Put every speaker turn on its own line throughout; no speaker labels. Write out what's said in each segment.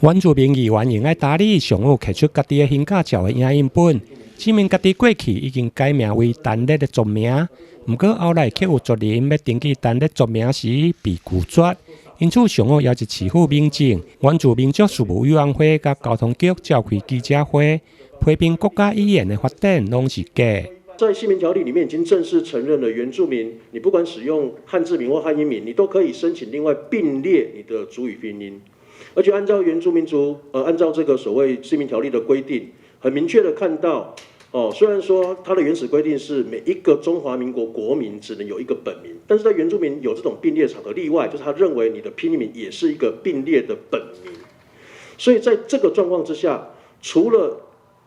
原住民议员应该打理上午摕出家己的新驾照的影印本，证明家己过去已经改名为单列的族名，不过后来却有族人要登记单列族名时被拒绝，因此上午邀集市府民政、原住民族事务委员会甲交通局召开记者会，批评国家语言的发展拢是假。
在姓名条例里面已经正式承认了原住民，你不管使用汉字名或汉音名，你都可以申请另外并列你的族语拼音。而且按照原住民族按照这个所谓姓名条例的规定，很明确的看到，虽然说它的原始规定是每一个中华民国国民只能有一个本名，但是在原住民有这种并列场合例外，就是他认为你的拼音名也是一个并列的本名。所以在这个状况之下，除了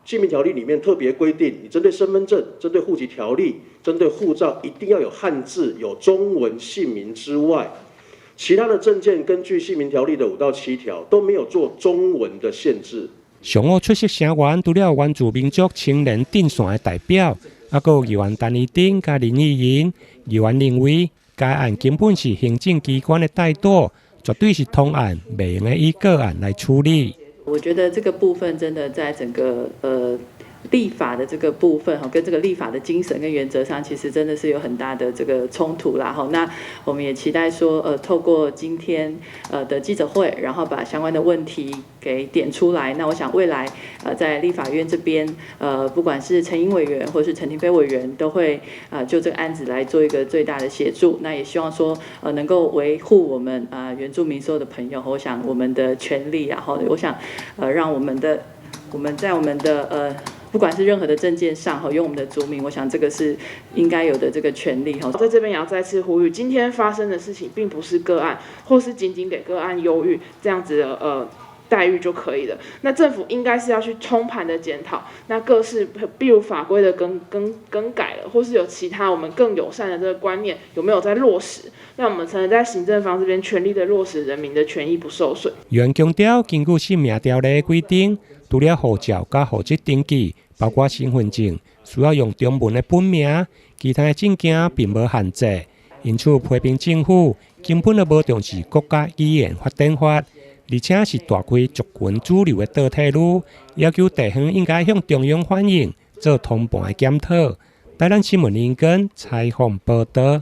姓名条例里面特别规定，你针对身份证、针对户籍条例、针对护照一定要有汉字、有中文姓名之外，其他的证件根据姓名条例的5到7条都没有做中文的限制。
上午出席声援除了原住民族青年阵线的代表，还有议员陈怡丁甲林议员，议员认为该案根本是行政机关的怠惰，绝对是通案，袂用以个案来处理。
我觉得这个部分真的在整个立法的这个部分跟这个立法的精神跟原则上，其实真的是有很大的这个冲突啦。那我们也期待说，透过今天的记者会，然后把相关的问题给点出来。那我想未来在立法院这边，不管是陈英委员或是陈廷飞委员，都会就这个案子来做一个最大的协助。那也希望说能够维护我们原住民所有的朋友，我想我们的权利，然后我想让我们在我们的不管是任何的政见上，用我们的族名，我想这个是应该有的这个权利。
在这边也要再次呼吁，今天发生的事情并不是个案，或是仅仅给个案忧郁这样子的待遇就可以了。那政府应该是要去通盘的检讨，那各式比如法规的更改了，或是有其他我们更友善的这个观念有没有在落实，那我们才能在行政方这边全力的落实人民的权益不受损。
原强调，根据姓名条例的规定，除了护照甲户籍登记，包括身份证需要用中文的本名，其他的证件并无限制。因此，批评政府根本就无重视国家语言发展法，而且是大开族群主流的倒退路，要求地方应该向中央反映，做通盘的检讨。台南新闻林根采访报道。